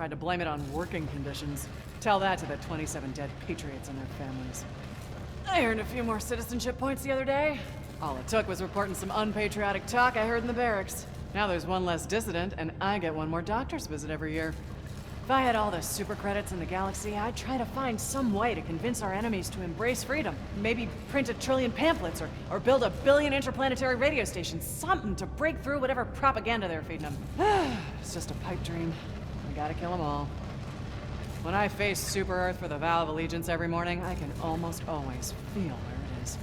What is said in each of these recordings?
Tried to blame it on working conditions. Tell that to the 27 dead patriots and their families. I earned a few more citizenship points the other day. All it took was reporting some unpatriotic talk I heard in the barracks. Now there's one less dissident, and I get one more doctor's visit every year. If I had all the super credits in the galaxy, I'd try to find some way to convince our enemies to embrace freedom. Maybe print 1 trillion pamphlets, or build 1 billion interplanetary radio stations. Something to break through whatever propaganda they're feeding them. It's just a pipe dream. We gotta kill them all. When I face Super Earth for the vow of allegiance every morning, I can almost always feel where it is.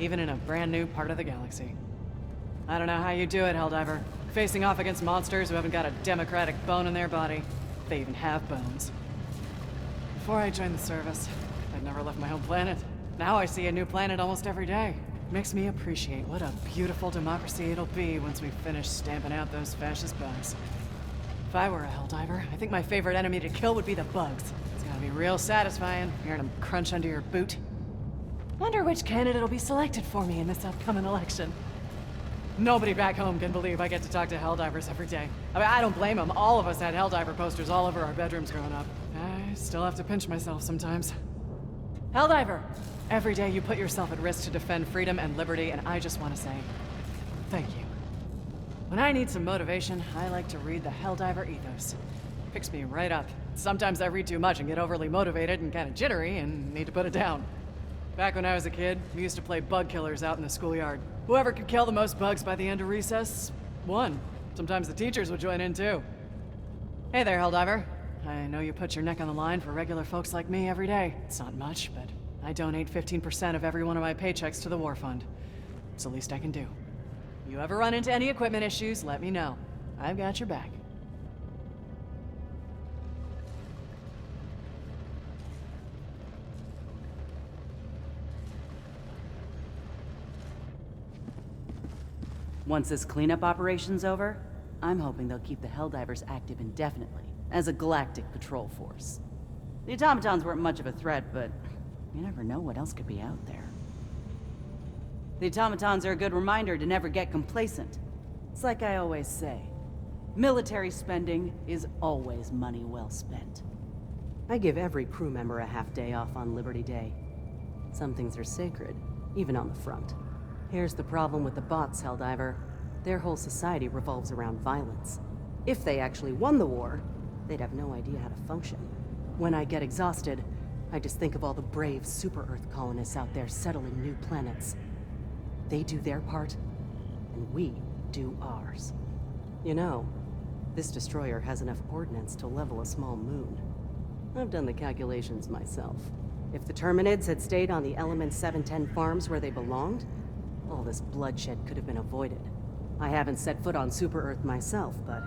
Even in a brand new part of the galaxy. I don't know how you do it, Helldiver. Facing off against monsters who haven't got a democratic bone in their body. If they even have bones. Before I joined the service, I'd never left my home planet. Now I see a new planet almost every day. Makes me appreciate what a beautiful democracy it'll be once we finish stamping out those fascist bugs. If I were a Helldiver, I think my favorite enemy to kill would be the bugs. It's gotta be real satisfying, hearing them crunch under your boot. Wonder which candidate will be selected for me in this upcoming election. Nobody back home can believe I get to talk to Helldivers every day. I mean, I don't blame them. All of us had Helldiver posters all over our bedrooms growing up. I still have to pinch myself sometimes. Helldiver! Every day you put yourself at risk to defend freedom and liberty, and I just want to say, thank you. When I need some motivation, I like to read the Helldiver ethos. Picks me right up. Sometimes I read too much and get overly motivated and kind of jittery and need to put it down. Back when I was a kid, we used to play bug killers out in the schoolyard. Whoever could kill the most bugs by the end of recess, won. Sometimes the teachers would join in too. Hey there, Helldiver. I know you put your neck on the line for regular folks like me every day. It's not much, but I donate 15% of every one of my paychecks to the war fund. It's the least I can do. You ever run into any equipment issues, let me know. I've got your back. Once this cleanup operation's over, I'm hoping they'll keep the Helldivers active indefinitely, as a galactic patrol force. The automatons weren't much of a threat, but you never know what else could be out there. The automatons are a good reminder to never get complacent. It's like I always say, military spending is always money well spent. I give every crew member a half-day off on Liberty Day. Some things are sacred, even on the front. Here's the problem with the bots, Helldiver. Their whole society revolves around violence. If they actually won the war, they'd have no idea how to function. When I get exhausted, I just think of all the brave Super-Earth colonists out there settling new planets. They do their part, and we do ours. You know, this destroyer has enough ordnance to level a small moon. I've done the calculations myself. If the Terminids had stayed on the Element 710 farms where they belonged, all this bloodshed could have been avoided. I haven't set foot on Super-Earth myself, but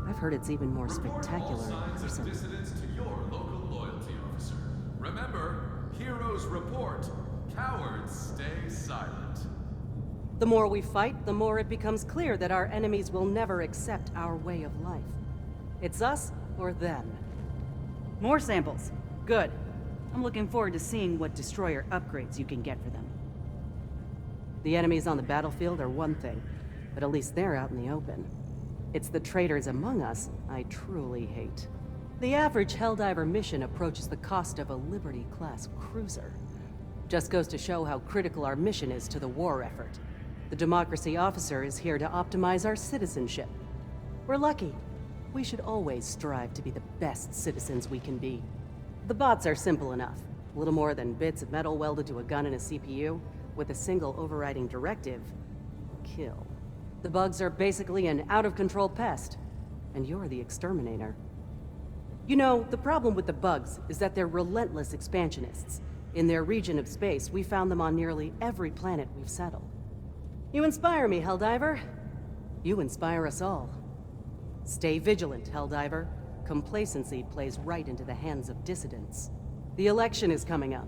I've heard it's even more spectacular in person. Dissidents to your local loyalty officer. Remember, heroes report, cowards stay silent. The more we fight, the more it becomes clear that our enemies will never accept our way of life. It's us or them. More samples. Good. I'm looking forward to seeing what destroyer upgrades you can get for them. The enemies on the battlefield are one thing, but at least they're out in the open. It's the traitors among us I truly hate. The average Helldiver mission approaches the cost of a Liberty-class cruiser. Just goes to show how critical our mission is to the war effort. The Democracy Officer is here to optimize our citizenship. We're lucky. We should always strive to be the best citizens we can be. The bots are simple enough. Little more than bits of metal welded to a gun and a CPU, with a single overriding directive: kill. The bugs are basically an out-of-control pest, and you're the exterminator. You know, the problem with the bugs is that they're relentless expansionists. In their region of space, we found them on nearly every planet we've settled. You inspire me, Helldiver. You inspire us all. Stay vigilant, Helldiver. Complacency plays right into the hands of dissidents. The election is coming up.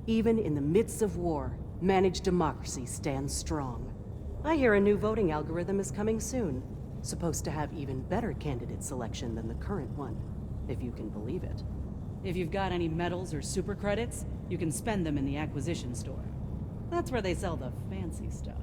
Even in the midst of war, managed democracy stands strong. I hear a new voting algorithm is coming soon. Supposed to have even better candidate selection than the current one, if you can believe it. If you've got any medals or super credits, you can spend them in the acquisition store. That's where they sell the fancy stuff.